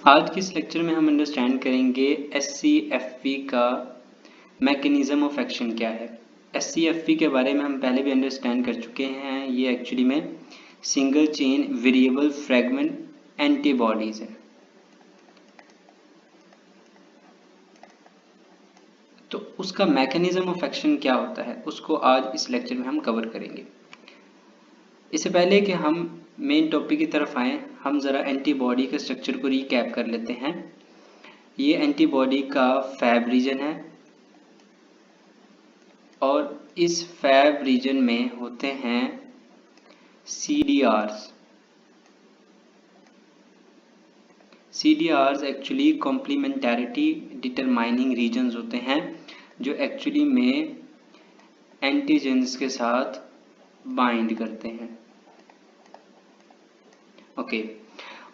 आज के इस लेक्चर में हम अंडरस्टैंड करेंगे SCFP का मैकेनिज्म ऑफ एक्शन क्या है। SCFP के बारे में हम पहले भी अंडरस्टैंड कर चुके हैं। ये एक्चुअली में single chain variable fragment antibodies है। तो उसका मैकेनिज्म ऑफ एक्शन क्या होता है उसको आज इस लेक्चर में हम कवर करेंगे। इससे पहले कि हम मेन टॉपिक की तरफ आएँ, हम ज़रा एंटीबॉडी के स्ट्रक्चर को रिकैप कर लेते हैं। ये एंटीबॉडी का फैब रीजन है और इस फैब रीजन में होते हैं CDRs। CDRs actually complementarity determining regions होते हैं जो एक्चुअली में एंटीजेंस के साथ बाइंड करते हैं। ओके,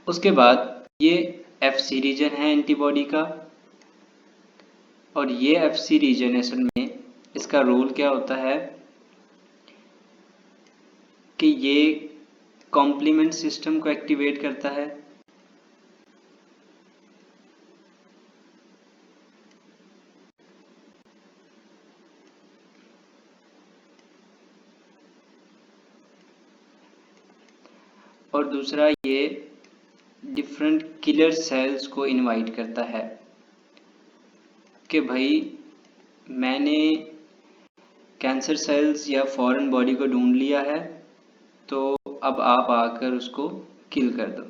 उसके बाद ये FC रीजन है एंटीबॉडी का, और ये FC रीजन असल में इसका रोल क्या होता है कि ये कॉम्प्लीमेंट सिस्टम को एक्टिवेट करता है। और दूसरा ये डिफरेंट किलर सेल्स को इनवाइट करता है कि भाई मैंने कैंसर सेल्स या फॉरेन बॉडी को ढूंढ लिया है, तो अब आप आकर उसको किल कर दो।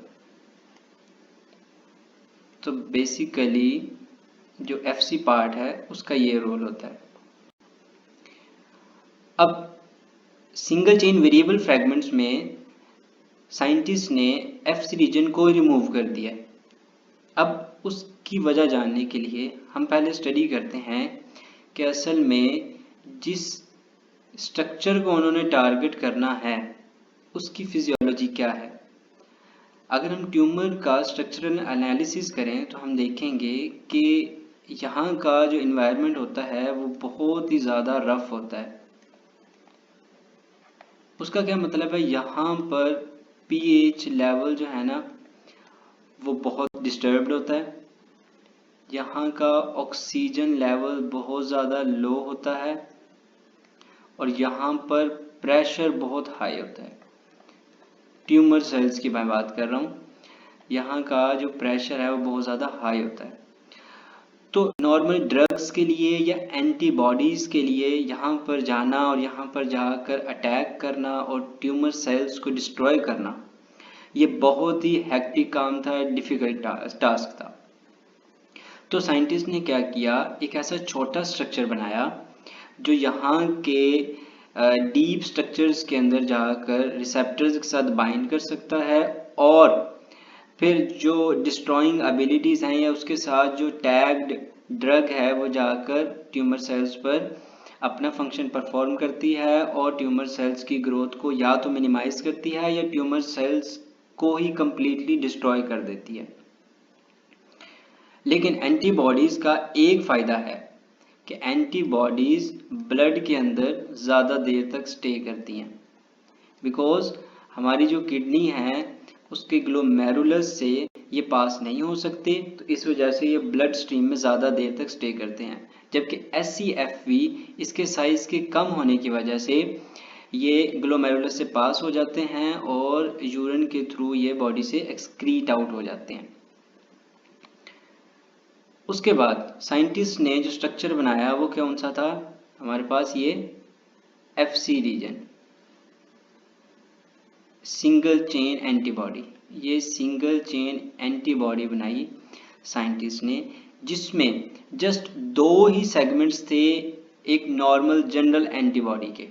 तो बेसिकली जो FC पार्ट है उसका ये रोल होता है। अब सिंगल चेन वेरिएबल फ्रैगमेंट्स में साइंटिस्ट ने FC रीजन को रिमूव कर दिया है। अब उसकी वजह जानने के लिए हम पहले स्टडी करते हैं कि असल में जिस स्ट्रक्चर को उन्होंने टारगेट करना है उसकी फिजियोलॉजी क्या है। अगर हम ट्यूमर का स्ट्रक्चरल एनालिसिस करें तो हम देखेंगे कि यहाँ का जो इन्वायरमेंट होता है वो बहुत ही ज़्यादा रफ होता है। उसका क्या मतलब है, यहाँ पर pH लेवल जो है ना वो बहुत डिस्टर्ब्ड होता है, यहाँ का ऑक्सीजन लेवल बहुत ज़्यादा लो होता है, और यहाँ पर प्रेशर बहुत हाई होता है। ट्यूमर सेल्स की मैं बात कर रहा हूँ, यहाँ का जो प्रेशर है वो बहुत ज़्यादा हाई होता है। तो नॉर्मल ड्रग्स के लिए या एंटीबॉडीज़ के लिए यहाँ पर जाना और यहाँ पर जाकर अटैक करना और ट्यूमर सेल्स को डिस्ट्रॉय करना, ये बहुत ही हेक्टिक काम था, डिफ़िकल्ट टास्क था। तो साइंटिस्ट ने क्या किया, एक ऐसा छोटा स्ट्रक्चर बनाया जो यहाँ के डीप स्ट्रक्चर्स के अंदर जाकर रिसेप्टर्स के साथ बाइंड कर सकता है, और फिर जो डिस्ट्रॉइंग एबिलिटीज़ हैं या उसके साथ जो टैग्ड ड्रग है वो जाकर ट्यूमर सेल्स पर अपना फंक्शन परफॉर्म करती है और ट्यूमर सेल्स की ग्रोथ को या तो मिनिमाइज करती है या ट्यूमर सेल्स को ही कंप्लीटली डिस्ट्रॉय कर देती है। लेकिन एंटीबॉडीज़ का एक फ़ायदा है कि एंटीबॉडीज़ ब्लड के अंदर ज़्यादा देर तक स्टे करती हैं, बिकॉज हमारी जो किडनी है उसके ग्लोमेरुलस से ये पास नहीं हो सकते, तो इस वजह से ये ब्लड स्ट्रीम में ज़्यादा देर तक स्टे करते हैं। जबकि SCFP इसके साइज़ के कम होने की वजह से ये ग्लोमेरुलस से पास हो जाते हैं और यूरिन के थ्रू ये बॉडी से एक्सक्रीट आउट हो जाते हैं। उसके बाद साइंटिस्ट ने जो स्ट्रक्चर बनाया वो कौन सा था, हमारे पास ये FC region, single chain antibody. ये सिंगल चेन एंटीबॉडी बनाई साइंटिस्ट ने, जिसमें जस्ट 2 ही सेगमेंट्स थे एक नॉर्मल जनरल एंटीबॉडी के।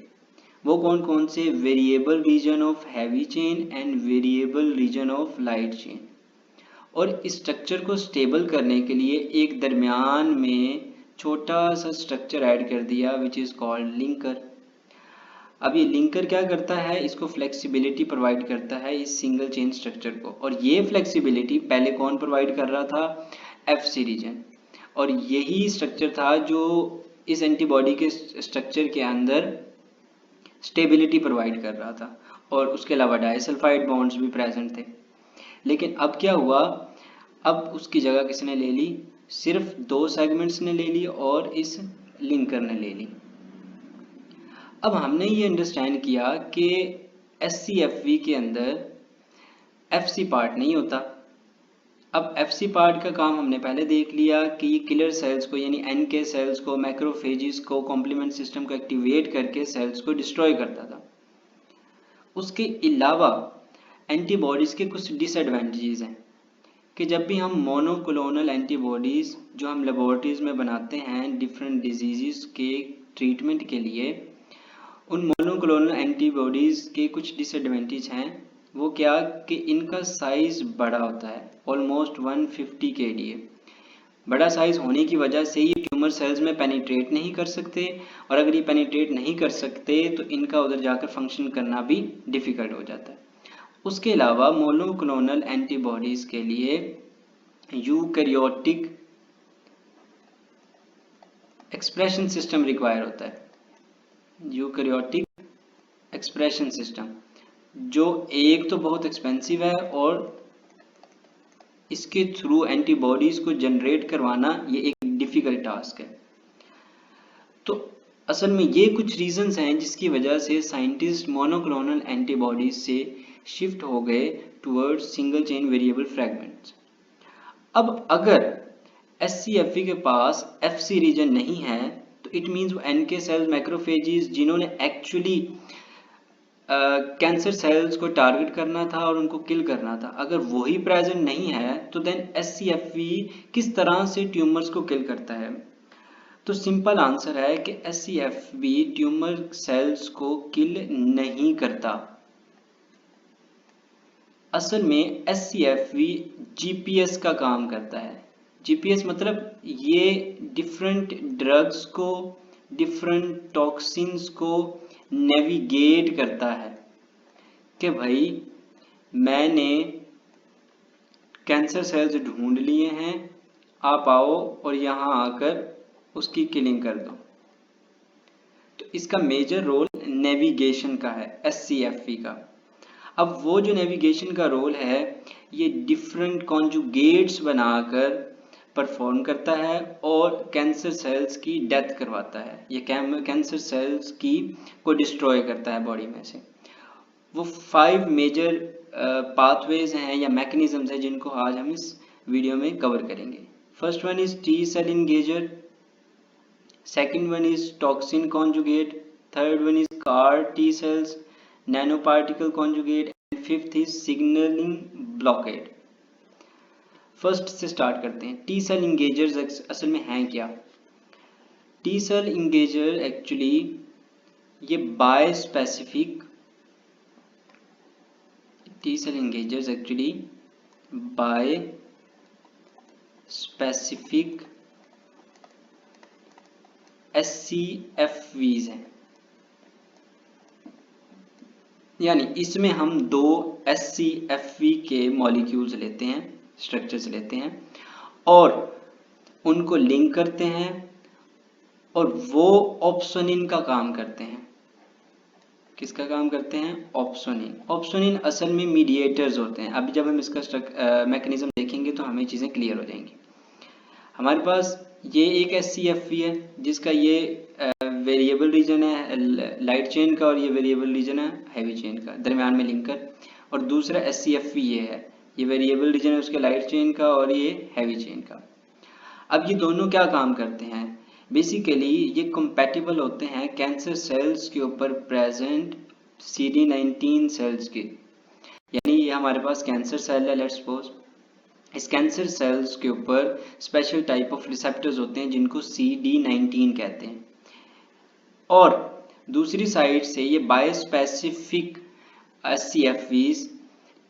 वो कौन कौन से, variable region of heavy chain and variable region of light chain. और इस स्ट्रक्चर को स्टेबल करने के लिए एक दरमियान में छोटा सा स्ट्रक्चर ऐड कर दिया विच इज़ कॉल्ड लिंकर। अब ये लिंकर क्या करता है, इसको फ्लेक्सिबिलिटी प्रोवाइड करता है इस सिंगल चेन स्ट्रक्चर को, और ये फ्लेक्सिबिलिटी पहले कौन प्रोवाइड कर रहा था, FC रीजन। और यही स्ट्रक्चर था जो इस एंटीबॉडी के स्ट्रक्चर के अंदर स्टेबिलिटी प्रोवाइड कर रहा था, और उसके अलावा डाइसल्फाइड बॉन्ड्स भी प्रेजेंट थे। लेकिन अब क्या हुआ, अब उसकी जगह किसने ले ली, सिर्फ 2 सेगमेंट्स ने ले ली और इस लिंकर ने ले ली। अब हमने ये अंडरस्टैंड किया कि SCFV के अंदर FC पार्ट नहीं होता। अब FC पार्ट का काम हमने पहले देख लिया कि ये किलर सेल्स को यानी NK सेल्स को, मैक्रोफेजिस को, कॉम्प्लीमेंट सिस्टम को एक्टिवेट करके सेल्स को डिस्ट्रॉय करता था। उसके अलावा एंटीबॉडीज़ के कुछ डिसएडवांटेजेस हैं कि जब भी हम मोनोक्लोनल एंटीबॉडीज़ जो हम लेबोरेटरीज में बनाते हैं डिफरेंट डिजीज़ के ट्रीटमेंट के लिए, उन मोनोक्लोनल एंटीबॉडीज़ के कुछ डिसएडवांटेज हैं। वो क्या कि इनका साइज़ बड़ा होता है, ऑलमोस्ट 150 kDa। बड़ा साइज़ होने की वजह से ये ट्यूमर सेल्स में पेनिट्रेट नहीं कर सकते, और अगर ये पेनिट्रेट नहीं कर सकते तो इनका उधर जाकर फंक्शन करना भी डिफ़िकल्ट हो जाता है। उसके अलावा मोनोक्लोनल एंटीबॉडीज़ के लिए यूकैरियोटिक एक्सप्रेशन सिस्टम रिक्वायर होता है। यूकैरियोटिक एक्सप्रेशन सिस्टम जो एक तो बहुत एक्सपेंसिव है और इसके थ्रू एंटीबॉडीज़ को जनरेट करवाना ये एक डिफ़िकल्ट टास्क है। तो असल में ये कुछ रीजंस हैं जिसकी वजह से साइंटिस्ट मोनोक्लोनल एंटीबॉडीज़ से शिफ्ट हो गए towards single chain variable fragments. अब अगर SCFV के पास FC रीजन नहीं है तो इट मीन्स वो NK सेल्स, मैक्रोफेजिस जिन्होंने एक्चुअली कैंसर सेल्स को टारगेट करना था और उनको किल करना था, अगर वही प्रेजेंट नहीं है तो देन SCFV किस तरह से ट्यूमर्स को किल करता है। तो सिंपल आंसर है कि SCFV ट्यूमर सेल्स को किल नहीं करता। असल में SCFV GPS का काम करता है। GPS मतलब ये डिफरेंट ड्रग्स को, डिफरेंट टॉक्सिन्स को नेविगेट करता है कि भाई मैंने कैंसर सेल्स ढूंढ लिए हैं, आप आओ और यहाँ आकर उसकी किलिंग कर दो। तो इसका मेजर रोल नेविगेशन का है SCFV का। अब वो जो नेविगेशन का रोल है ये डिफरेंट कॉन्जुगेट्स बनाकर परफॉर्म करता है और कैंसर सेल्स की डेथ करवाता है। ये कैंसर सेल्स की को डिस्ट्रॉय करता है बॉडी में से। वो 5 मेजर पाथवेज हैं या मैकेनिज्म्स हैं जिनको आज हम इस वीडियो में कवर करेंगे। First one is T cell engager, second one is toxin conjugate, third one is CAR T cells, nano particle conjugate, and fifth is signalling blockade. First से स्टार्ट करते हैं। टी सेल इंगेजर्स असल में हैं क्या? T cell engager actually ये by specific T cell engagers actually by specific SCFVs हैं। यानी इसमें हम 2 SCFV के मॉलिक्यूल्स लेते हैं, स्ट्रक्चर्स लेते हैं और उनको लिंक करते हैं और वो ऑप्सोनिन का काम करते हैं। किसका काम करते हैं? ऑप्सोनिन। ऑप्सोनिन असल में मीडिएटर्स होते हैं। अभी जब हम इसका मैकेनिज्म देखेंगे तो हमें चीज़ें क्लियर हो जाएंगी। हमारे पास ये एक SCFV है जिसका ये वेरिएबल रीजन है लाइट चेन का और ये वेरिएबल रीजन है हैवी चेन का, दरमियान में लिंकर। और दूसरा SCFV ये है, ये वेरिएबल रीजन है उसके लाइट चेन का और ये हैवी चेन का। अब ये दोनों क्या काम करते हैं? बेसिकली ये कंपैटिबल होते हैं कैंसर सेल्स के ऊपर प्रेजेंट CD19 सेल्स के। यानी ये हमारे पास कैंसर सेल है, लेट्स सपोज इस कैंसर सेल्स के ऊपर स्पेशल टाइप ऑफ रिसेप्टर्स होते हैं जिनको CD19 कहते हैं। और दूसरी साइड से ये बायोस्पेसिफिक SCFVs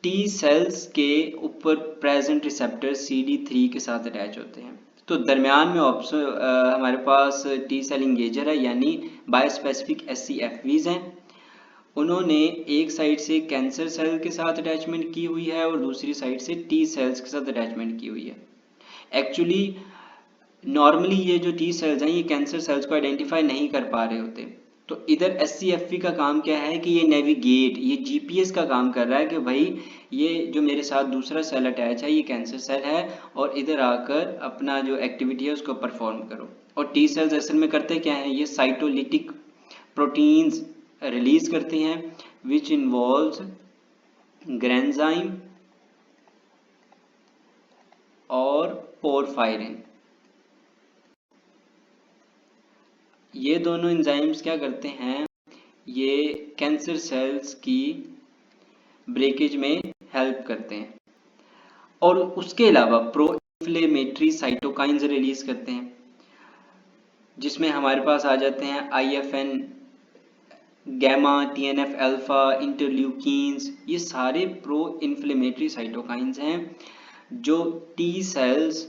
T सेल्स के ऊपर प्रेजेंट रिसेप्टर CD3 के साथ अटैच होते हैं। तो दरमियान में हमारे पास T सेल इंगेजर है यानी बायोस्पेसिफिक SCFVs हैं। उन्होंने एक साइड से कैंसर सेल के साथ अटैचमेंट की हुई है और दूसरी साइड से T सेल्स के साथ अटैचमेंट की हुई है। एक्चुअली नॉर्मली ये जो T सेल्स हैं ये कैंसर सेल्स को आइडेंटिफाई नहीं कर पा रहे होते, तो इधर SCFP का काम क्या है कि ये नेविगेट, ये GPS का काम कर रहा है कि भाई ये जो मेरे साथ दूसरा सेल अटैच है ये कैंसर सेल है और इधर आकर अपना जो एक्टिविटी है उसको परफॉर्म करो। और टी सेल्स असल में करते क्या है, ये साइटोलिटिक प्रोटीन्स रिलीज करते हैं विच इन्वॉल्व्स ग्रेन्जाइम और पोरफायरिन। ये दोनों एंजाइम्स क्या करते हैं, ये कैंसर सेल्स की ब्रेकेज में हेल्प करते हैं और उसके अलावा प्रो इन्फ्लेमेटरी साइटोकाइंस रिलीज करते हैं जिसमें हमारे पास आ जाते हैं IFN, gamma, TNF alpha, interleukins. ये सारे प्रो इन्फ्लेमेटरी साइटोकाइंस हैं जो टी सेल्स,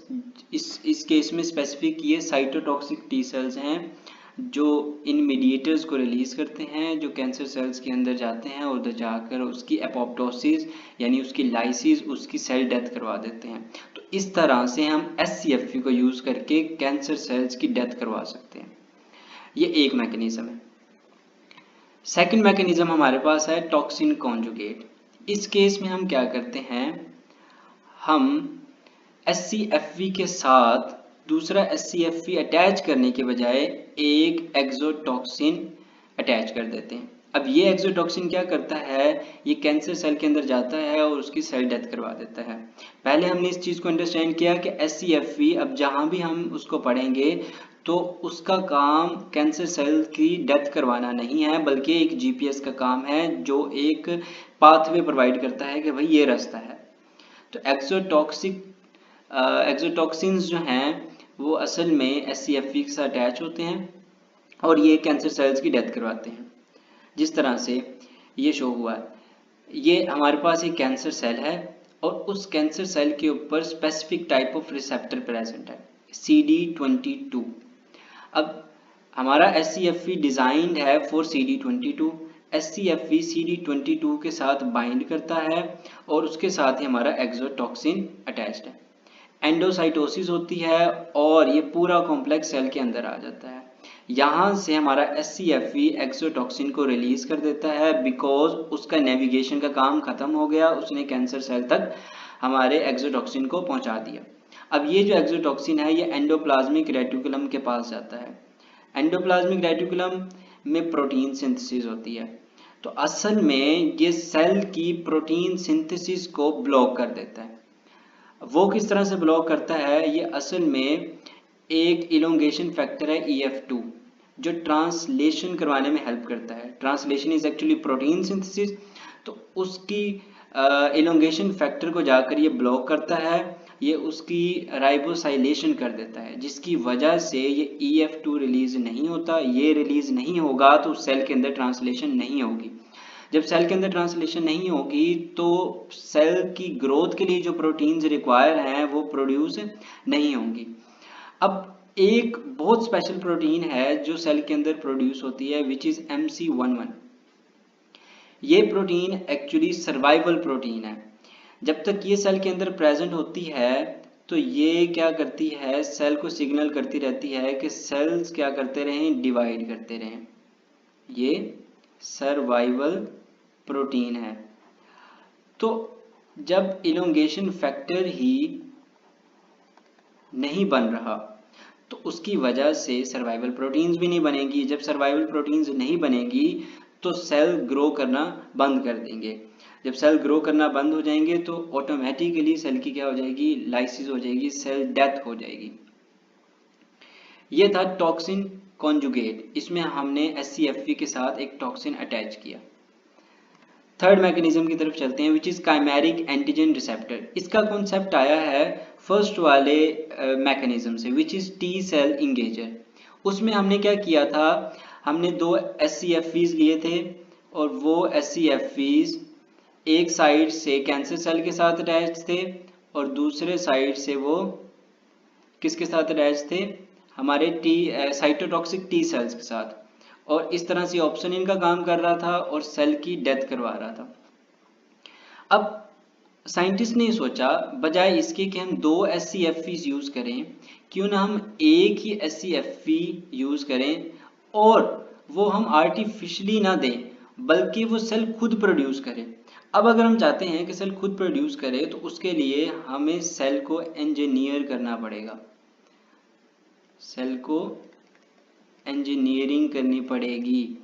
इस केस में स्पेसिफिक ये साइटोटॉक्सिक टी सेल्स हैं जो इन मीडिएटर्स को रिलीज करते हैं जो कैंसर सेल्स के अंदर जाते हैं और उधर जाकर उसकी एपोप्टोसिस यानी उसकी लाइसिस, उसकी सेल डेथ करवा देते हैं। तो इस तरह से हम SCFP को यूज करके कैंसर सेल्स की डेथ करवा सकते हैं। ये एक मैकेनिज्म है। सेकंड मैकेनिज्म हमारे पास है टॉक्सिन कॉन्जुगेट। इस केस में हम क्या करते हैं, हम SCFP के साथ दूसरा SCFP अटैच करने के बजाय एक एक्सोटॉक्सिन अटैच कर देते हैं। अब ये एक्सोटॉक्सिन क्या करता है, ये कैंसर सेल के अंदर जाता है और उसकी सेल डेथ करवा देता है। पहले हमने इस चीज़ को अंडरस्टैंड किया कि SCFP अब जहाँ भी हम उसको पढ़ेंगे तो उसका काम कैंसर सेल की डेथ करवाना नहीं है बल्कि एक GPS का काम है जो एक पाथवे प्रोवाइड करता है कि भाई ये रास्ता है। तो एक्सोटॉक्सिन्स जो हैं वो असल में SCFP के साथ अटैच होते हैं और ये कैंसर सेल्स की डेथ करवाते हैं। जिस तरह से ये शो हुआ है, ये हमारे पास एक कैंसर सेल है और उस कैंसर सेल के ऊपर specific type of receptor present है, CD22। अब हमारा SCFP डिजाइंड है फॉर CD22। SCFP CD22 के साथ बाइंड करता है और उसके साथ ही हमारा एक्सोटॉक्सिन अटैच्ड है। एंडोसाइटोसिस होती है और ये पूरा कॉम्प्लेक्स सेल के अंदर आ जाता है। यहाँ से हमारा SCFP एक्सोटॉक्सिन को रिलीज कर देता है बिकॉज उसका नेविगेशन का काम खत्म हो गया, उसने कैंसर सेल तक हमारे एक्सोटॉक्सिन को पहुंचा दिया। अब ये जो एक्सोटॉक्सिन है ये एंडोप्लाज्मिक रेटिकुलम के पास जाता है। एंडोप्लाज्मिक रेटिकुलम में प्रोटीन सिंथेसिस होती है, तो असल में ये सेल की प्रोटीन सिंथेसिस को ब्लॉक कर देता है। वो किस तरह से ब्लॉक करता है, ये असल में एक इलोंगेशन फैक्टर है EF2 जो ट्रांसलेशन करवाने में हेल्प करता है। Translation is actually protein synthesis, तो उसकी इलोंगेशन फैक्टर को जाकर ये ब्लॉक करता है, ये उसकी राइबोसाइलेशन कर देता है जिसकी वजह से ये EF2 रिलीज नहीं होता। ये रिलीज नहीं होगा तो सेल के अंदर ट्रांसलेशन नहीं होगी। जब सेल के अंदर ट्रांसलेशन नहीं होगी तो सेल की ग्रोथ के लिए जो प्रोटीन्स रिक्वायर हैं वो प्रोड्यूस नहीं होंगी। अब एक बहुत स्पेशल प्रोटीन है जो सेल के अंदर प्रोड्यूस होती है विच इज MC11। ये प्रोटीन एक्चुअली सर्वाइवल प्रोटीन है। जब तक ये सेल के अंदर प्रेजेंट होती है तो ये क्या करती है, सेल को सिग्नल करती रहती है कि सेल्स क्या करते रहें, डिवाइड करते रहें। ये सर्वाइवल प्रोटीन है। तो जब इलोंगेशन फैक्टर ही नहीं बन रहा तो उसकी वजह से सर्वाइवल प्रोटीन्स भी नहीं बनेगी। जब सर्वाइवल प्रोटीन्स नहीं बनेगी तो सेल ग्रो करना बंद कर देंगे। जब सेल ग्रो करना बंद हो जाएंगे तो ऑटोमेटिकली सेल की क्या हो जाएगी, लाइसिस हो जाएगी, सेल डेथ हो जाएगी। ये था टॉक्सिन कॉन्जुगेट, इसमें हमने SCFP के साथ एक टॉक्सिन अटैच किया। थर्ड मैकेनिज्म की तरफ चलते हैं which is chimeric antigen receptor. इसका कॉन्सेप्ट आया है फर्स्ट वाले मैकेनिज्म से विच इज टी सेल इंगेजर। उसमें हमने क्या किया था, हमने दो SCFPs लिए थे और वो SCFPs एक साइड से कैंसर सेल के साथ अटैच थे और दूसरे साइड से वो किसके साथ अटैच थे, हमारे साइटोटॉक्सिक टी सेल्स के साथ। और इस तरह से ऑप्शन इनका काम कर रहा था और सेल की डेथ करवा रहा था। अब साइंटिस्ट ने सोचा बजाय इसके कि हम दो SCFPs यूज करें, क्यों ना हम एक ही SCFP यूज करें और वो हम आर्टिफिशियली ना दें, बल्कि वो सेल खुद प्रोड्यूस करे। अब अगर हम चाहते हैं कि सेल खुद प्रोड्यूस करे तो उसके लिए हमें सेल को इंजीनियर करना पड़ेगा, सेल को इंजीनियरिंग करनी पड़ेगी।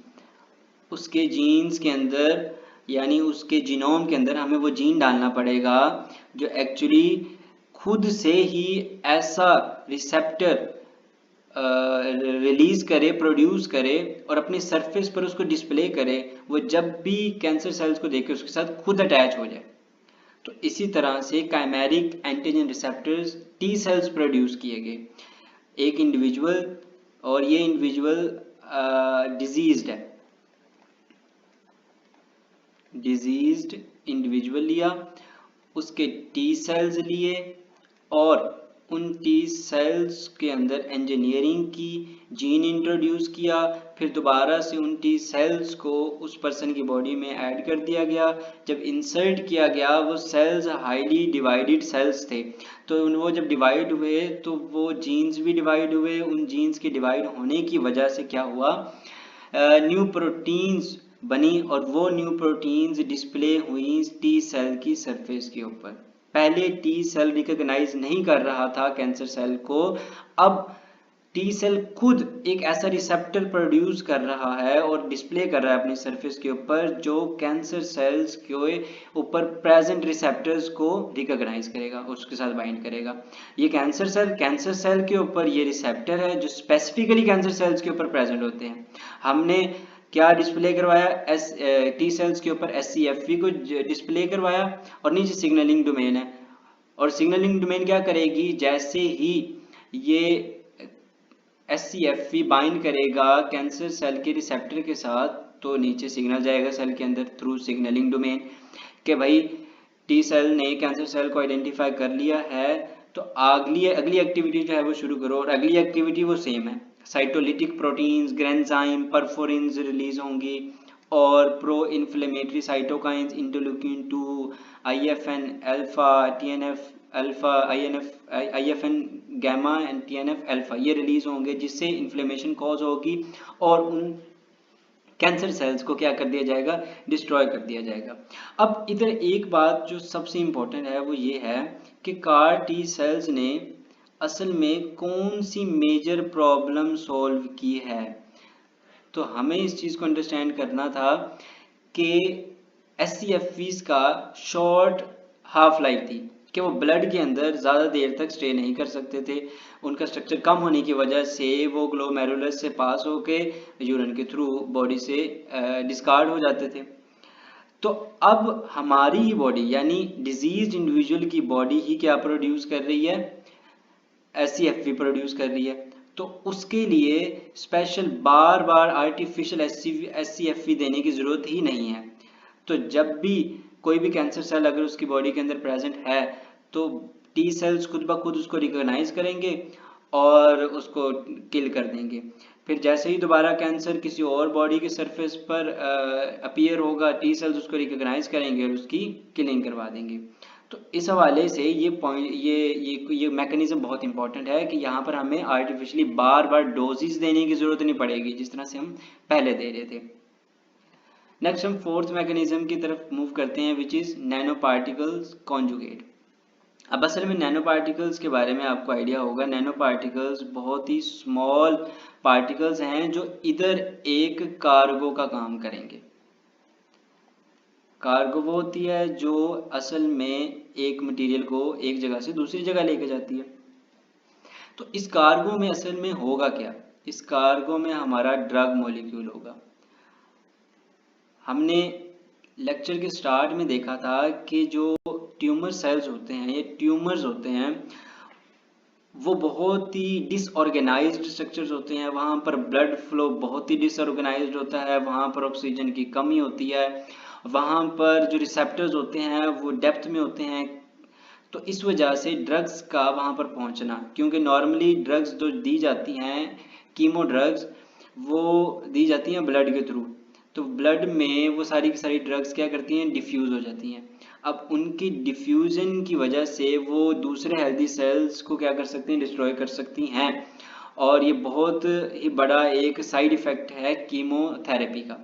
उसके जीन्स के अंदर यानी उसके जीनोम के अंदर हमें वो जीन डालना पड़ेगा जो एक्चुअली खुद से ही ऐसा रिसेप्टर रिलीज करे, प्रोड्यूस करे और अपनी सरफेस पर उसको डिस्प्ले करे, वो जब भी कैंसर सेल्स को देखे उसके साथ खुद अटैच हो जाए। तो इसी तरह से chimeric antigen receptors T cells produce किए गए एक इंडिविजुअल, और ये इंडिविजुअल डिजीज्ड है, डिजीज्ड इंडिविजुअल लिया, उसके टी सेल्स लिए और उन टी सेल्स के अंदर इंजीनियरिंग की, जीन इंट्रोड्यूस किया, फिर दोबारा से उन टी सेल्स को उस पर्सन की बॉडी में ऐड कर दिया गया। जब इंसर्ट किया गया वो सेल्स हाईली डिवाइडेड सेल्स थे, तो वो जब डिवाइड हुए तो वो जीन्स भी डिवाइड हुए। उन जीन्स के डिवाइड होने की वजह से क्या हुआ, न्यू प्रोटीन्स बनी और वो न्यू प्रोटीन्स डिस्प्ले हुई टी सेल की सरफेस के ऊपर। पहले टी सेल रिकॉग्नाइज नहीं कर रहा था कैंसर सेल को, अब टी सेल खुद एक ऐसा रिसेप्टर प्रोड्यूस कर रहा है और डिस्प्ले कर रहा है अपनी सरफेस के ऊपर जो कैंसर सेल्स के ऊपर प्रेजेंट रिसेप्टर्स को रिकॉग्नाइज करेगा, उसके साथ बाइंड करेगा। ये कैंसर सेल के ऊपर ये रिसेप्टर है जो स्पेसिफिकली कैंसर सेल्स के ऊपर प्रेजेंट होते हैं। हमने क्या डिस्प्ले करवाया, टी सेल्स के ऊपर SCFP को डिस्प्ले करवाया और नीचे सिग्नलिंग डोमेन है, और सिग्नलिंग डोमेन क्या करेगी, जैसे ही ये SCFP बाइंड करेगा कैंसर सेल के रिसेप्टर के साथ तो नीचे सिग्नल जाएगा सेल के अंदर थ्रू सिग्नलिंग डोमेन कि भाई टी सेल ने कैंसर सेल को आइडेंटिफाई कर लिया है, तो अगली एक्टिविटी जो है वो शुरू करो। और अगली एक्टिविटी वो सेम है, cytolytic proteins, granzyme, perforins release होंगी और pro inflammatory cytokines, interleukin 2, IFN alpha, TNF alpha, IFN gamma and TNF alpha ये रिलीज होंगे, जिससे इन्फ्लेमेशन कॉज होगी और उन कैंसर सेल्स को क्या कर दिया जाएगा, डिस्ट्रॉय कर दिया जाएगा। अब इधर एक बात जो सबसे इंपॉर्टेंट है वो ये है कि कार टी सेल्स ने असल में कौन सी मेजर प्रॉब्लम सॉल्व की है। तो हमें इस चीज़ को अंडरस्टैंड करना था कि SCFPs का शॉर्ट हाफ लाइफ थी कि वो ब्लड के अंदर ज़्यादा देर तक स्टे नहीं कर सकते थे, उनका स्ट्रक्चर कम होने की वजह से वो ग्लोमेरुलस से पास होके यूरिन के थ्रू बॉडी से डिस्कार्ड हो जाते थे। तो अब हमारी ही बॉडी यानी डिजीज इंडिविजुअल की बॉडी ही क्या प्रोड्यूस कर रही है, SCFP प्रोड्यूस कर रही है। तो उसके लिए स्पेशल बार बार आर्टिफिशियल SCFP देने की ज़रूरत ही नहीं है। तो जब भी कोई भी कैंसर सेल अगर उसकी बॉडी के अंदर प्रेजेंट है तो टी सेल्स खुद ब खुद उसको रिकॉग्नाइज करेंगे और उसको किल कर देंगे। फिर जैसे ही दोबारा कैंसर किसी और बॉडी के सरफेस पर अपीयर होगा, टी सेल्स उसको रिकॉग्नाइज करेंगे और उसकी किलिंग करवा देंगे। तो इस हवाले से ये पॉइंट ये मैकेनिज्म बहुत इंपॉर्टेंट है कि यहाँ पर हमें आर्टिफिशियली बार बार डोजेस देने की ज़रूरत नहीं पड़ेगी जिस तरह से हम पहले दे रहे थे। नेक्स्ट हम फोर्थ मैकेनिज्म की तरफ मूव करते हैं which is nano particles conjugate. अब असल में नैनो पार्टिकल्स के बारे में आपको आइडिया होगा, नैनो पार्टिकल्स बहुत ही स्मॉल पार्टिकल्स हैं जो इधर एक कार्गो का काम करेंगे। कार्गो वो होती है जो असल में एक मटेरियल को एक जगह से दूसरी जगह लेके जाती है। तो इस कार्गो में असल में होगा क्या, इस कार्गो में हमारा ड्रग मॉलिक्यूल होगा। हमने लेक्चर के स्टार्ट में देखा था कि जो ट्यूमर सेल्स होते हैं, ये ट्यूमर्स होते हैं, वो बहुत ही डिसऑर्गेनाइज्ड स्ट्रक्चर्स होते हैं, वहाँ पर ब्लड फ्लो बहुत ही डिसऑर्गेनाइज्ड होता है, वहाँ पर ऑक्सीजन की कमी होती है, वहाँ पर जो रिसेप्टर्स होते हैं वो डेप्थ में होते हैं। तो इस वजह से ड्रग्स का वहाँ पर पहुँचना, क्योंकि नॉर्मली ड्रग्स जो दी जाती हैं, कीमो ड्रग्स, वो दी जाती हैं ब्लड के थ्रू, तो ब्लड में वो सारी की सारी ड्रग्स क्या करती हैं, डिफ्यूज़ हो जाती हैं। अब उनकी डिफ्यूज़न की वजह से वो दूसरे हेल्दी सेल्स को क्या कर सकती हैं, डिस्ट्रॉय कर सकती हैं, और ये बहुत ही बड़ा एक साइड इफेक्ट है कीमोथेरेपी का।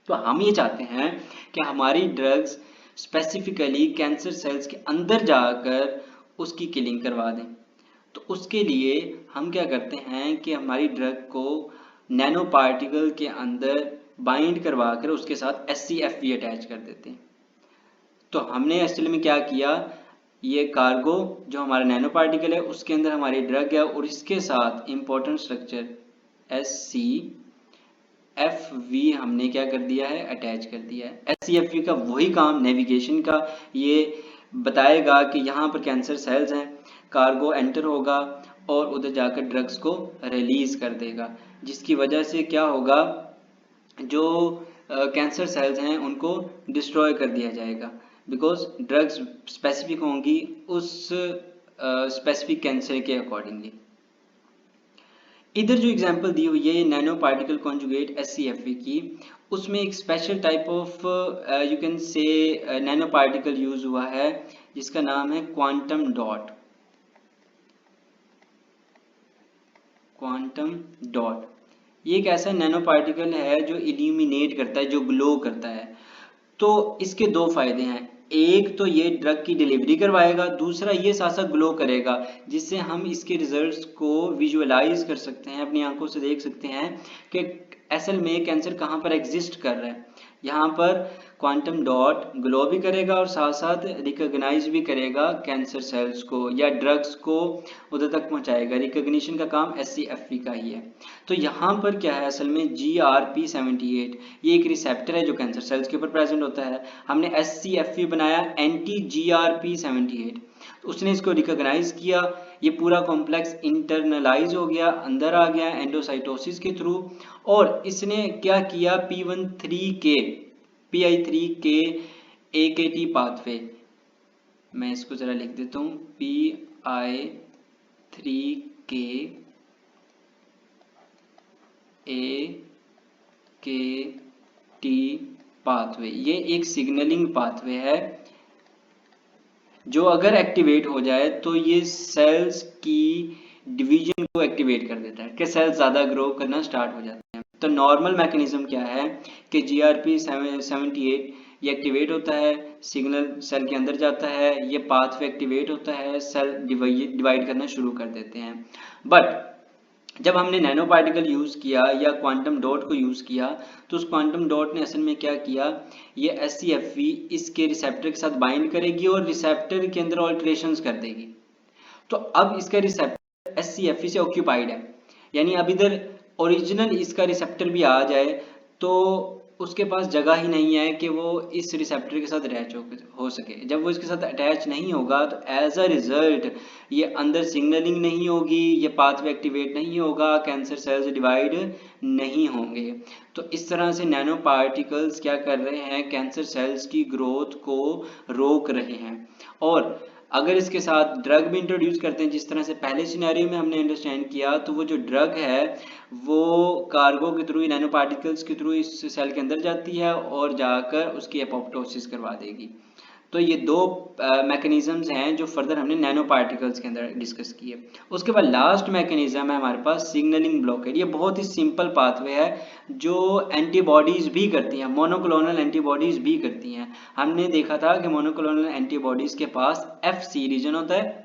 तो हम ये चाहते हैं कि हमारी ड्रग्स स्पेसिफिकली कैंसर सेल्स के अंदर जाकर उसकी किलिंग करवा दें। तो उसके लिए हम क्या करते हैं कि हमारी ड्रग को नैनो पार्टिकल के अंदर बाइंड करवा कर उसके साथ SCFV अटैच कर देते हैं। तो हमने एक्चुअली में क्या किया, ये कार्गो जो हमारा नैनो पार्टिकल है उसके अंदर हमारी ड्रग है और इसके साथ इंपॉर्टेंट स्ट्रक्चर SCFV हमने क्या कर दिया है, अटैच कर दिया है। SCFV का वही काम नेविगेशन का, ये बताएगा कि यहाँ पर कैंसर सेल्स हैं, कार्गो एंटर होगा और उधर जाकर ड्रग्स को रिलीज कर देगा, जिसकी वजह से क्या होगा, जो कैंसर सेल्स हैं उनको डिस्ट्रॉय कर दिया जाएगा, बिकॉज ड्रग्स स्पेसिफिक होंगी उस स्पेसिफिक कैंसर के अकॉर्डिंगली। इधर जो एग्जांपल दी हुई है नैनो पार्टिकल कॉन्जुगेट SCFV की, उसमें एक special type of you can say nano particle use हुआ है जिसका नाम है क्वांटम डॉट। क्वांटम डॉट ये एक ऐसा नैनो पार्टिकल है जो इल्यूमिनेट करता है, जो ग्लो करता है। तो इसके दो फायदे हैं, एक तो ये ड्रग की डिलीवरी करवाएगा, दूसरा ये साथ साथ ग्लो करेगा, जिससे हम इसके रिजल्ट्स को विजुअलाइज कर सकते हैं, अपनी आंखों से देख सकते हैं कि असल में कैंसर कहाँ पर एग्जिस्ट कर रहा है। यहाँ पर क्वांटम डॉट ग्लो भी करेगा और साथ साथ रिकॉग्नाइज भी करेगा कैंसर सेल्स को या ड्रग्स को उधर तक पहुँचाएगा। रिकॉग्निशन का काम SCFV का ही है। तो यहाँ पर क्या है, असल में GRP78 ये एक रिसेप्टर है जो कैंसर सेल्स के ऊपर प्रेजेंट होता है। हमने SCFV बनाया एंटी GRP78, उसने इसको रिकॉग्नाइज किया, ये पूरा कॉम्प्लेक्स इंटरनलाइज हो गया, अंदर आ गया एंडोसाइटोसिस के थ्रू, और इसने क्या किया, PI3K AKT पाथवे, मैं इसको जरा लिख देता हूँ, PI3K AKT पाथवे, ये एक सिग्नलिंग पाथवे है जो अगर एक्टिवेट हो जाए तो ये सेल्स की डिवीजन को एक्टिवेट कर देता है कि सेल्स ज़्यादा ग्रो करना स्टार्ट हो जाते हैं। तो नॉर्मल मैकेनिज्म क्या है कि GRP78 ये एक्टिवेट होता है, सिग्नल सेल के अंदर जाता है, ये पाथवे एक्टिवेट होता है, सेल डिवाइड करना शुरू कर देते हैं। बट जब हमने नैनो पार्टिकल यूज़ किया या क्वांटम डॉट को यूज़ किया, तो उस क्वांटम डॉट ने असल में क्या किया, ये SCFV इसके रिसेप्टर के साथ बाइंड करेगी और रिसेप्टर के अंदर ऑल्टरेशंस कर देगी। तो अब इसका रिसेप्टर SCFV से ऑक्यूपाइड है, यानी अब इधर ओरिजिनल इसका रिसेप्टर भी आ जाए तो उसके पास जगह ही नहीं है कि वो इस रिसेप्टर के साथ अटैच हो सके। जब वो इसके साथ अटैच नहीं होगा तो एज अ रिजल्ट ये अंदर सिग्नलिंग नहीं होगी, ये पाथवे एक्टिवेट नहीं होगा, कैंसर सेल्स डिवाइड नहीं होंगे। तो इस तरह से नैनो पार्टिकल्स क्या कर रहे हैं, कैंसर सेल्स की ग्रोथ को रोक रहे हैं। और अगर इसके साथ ड्रग भी इंट्रोड्यूस करते हैं, जिस तरह से पहले सिनेरियो में हमने अंडरस्टैंड किया, तो वो जो ड्रग है वो कार्गो के थ्रू, नैनो पार्टिकल्स के थ्रू इस सेल के अंदर जाती है और जाकर उसकी एपोप्टोसिस करवा देगी। तो ये दो मैकेनिज्म्स हैं जो फर्दर हमने नैनो पार्टिकल्स के अंदर डिस्कस किए। उसके बाद लास्ट मैकेनिज्म है हमारे पास सिग्नलिंग ब्लॉकेड। ये बहुत ही सिंपल पाथवे है जो एंटीबॉडीज भी करती हैं, मोनोक्लोनल एंटीबॉडीज भी करती हैं। हमने देखा था कि मोनोक्लोनल एंटीबॉडीज के पास FC रीजन होता है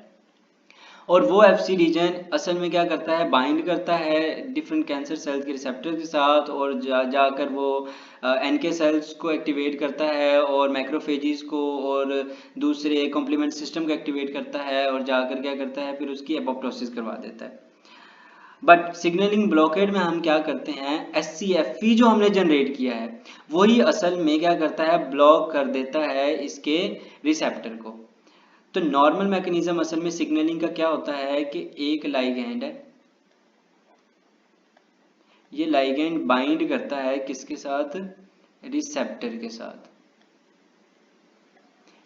और वो FC रीजन असल में क्या करता है, बाइंड करता है डिफरेंट कैंसर सेल्स के रिसेप्टर के साथ और जाकर वो NK सेल्स को एक्टिवेट करता है और मैक्रोफेजिस को और दूसरे कॉम्प्लीमेंट सिस्टम को एक्टिवेट करता है और जाकर क्या करता है, फिर उसकी एपोप्टोसिस करवा देता है। बट सिग्नलिंग ब्लॉकेड में हम क्या करते हैं, SCFV जो हमने जनरेट किया है वही असल में क्या करता है, ब्लॉक कर देता है इसके रिसेप्टर को। तो नॉर्मल मैकेनिज्म असल में सिग्नलिंग का क्या होता है कि एक लाइगैंड है, ये लाइगैंड बाइंड करता है किसके साथ, रिसेप्टर के साथ।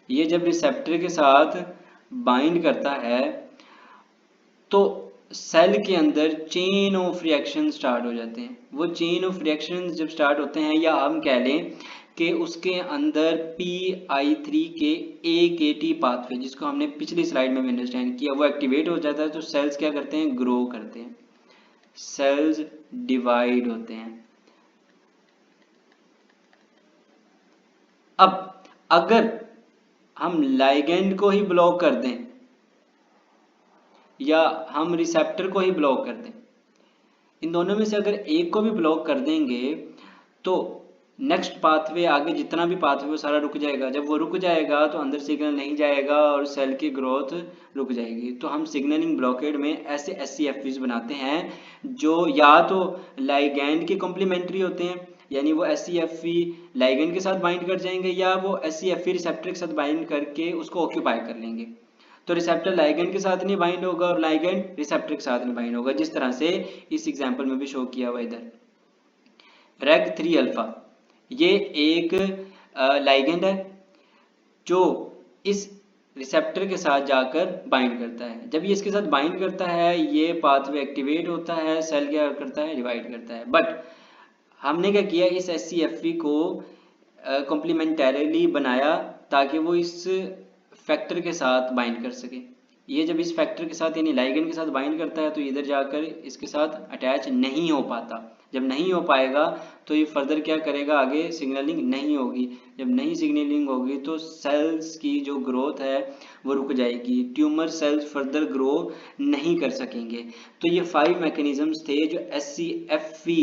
ये जब रिसेप्टर के साथ बाइंड करता है तो सेल के अंदर चेन ऑफ रिएक्शन स्टार्ट हो जाते हैं। वो चेन ऑफ रिएक्शन जब स्टार्ट होते हैं, या हम कह लें कि उसके अंदर PI3K AKT पाथवे, जिसको हमने पिछली स्लाइड में भी अंडरस्टैंड किया, वो एक्टिवेट हो जाता है, तो सेल्स क्या करते हैं, ग्रो करते हैं। सेल्स डिवाइड होते हैं। अब अगर हम लाइगेंड को ही ब्लॉक कर दें या हम रिसेप्टर को ही ब्लॉक कर दें, इन दोनों में से अगर एक को भी ब्लॉक कर देंगे तो नेक्स्ट पाथवे, आगे जितना भी पाथवे वो सारा रुक जाएगा। जब वो रुक जाएगा तो अंदर सिग्नल नहीं जाएगा और सेल की ग्रोथ रुक जाएगी। तो हम सिग्नलिंग ब्लॉकेड में ऐसे SCFVs बनाते हैं जो या तो लाइगैंड के कॉम्प्लीमेंट्री होते हैं, यानी वो SCFV लाइगैंड के साथ बाइंड कर जाएंगे, या वो SCFV रिसेप्टर के साथ बाइंड करके उसको ऑक्यूपाई कर लेंगे। तो रिसेप्टर लाइगैंड के साथ नहीं बाइंड होगा और लाइगैंड रिसेप्टर के साथ नहीं बाइंड होगा, जिस तरह से इस एग्जाम्पल में भी शो किया हुआ इधर। Reg3 अल्फा ये एक लाइगेंड है जो इस रिसेप्टर के साथ जाकर बाइंड करता है। जब ये इसके साथ बाइंड करता है ये पाथवे एक्टिवेट होता है, सेल क्या करता है, डिवाइड करता है। बट हमने क्या किया, इस SCFV को कॉम्प्लीमेंटरीली बनाया ताकि वो इस फैक्टर के साथ बाइंड कर सके। ये जब इस फैक्टर के साथ यानी लाइगेंड के साथ बाइंड करता है तो इधर जाकर इसके साथ अटैच नहीं हो पाता। जब नहीं हो पाएगा तो ये फर्दर क्या करेगा, आगे सिग्नलिंग नहीं होगी। जब नहीं सिग्नलिंग होगी तो सेल्स की जो ग्रोथ है वो रुक जाएगी, ट्यूमर सेल्स फर्दर ग्रो नहीं कर सकेंगे। तो ये 5 मैकेनिज्म्स थे जो SCFV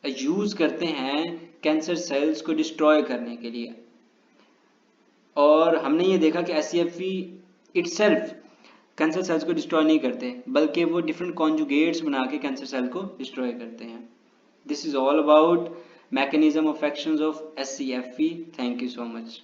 यूज करते हैं कैंसर सेल्स को डिस्ट्रॉय करने के लिए। और हमने ये देखा कि SCFV इटसेल्फ कैंसर सेल्स को डिस्ट्रॉय नहीं करते, बल्कि वो डिफरेंट कॉन्जुगेट्स बना के कैंसर सेल को डिस्ट्रॉय करते हैं। This is all about mechanism of actions of SCFV. Thank you so much.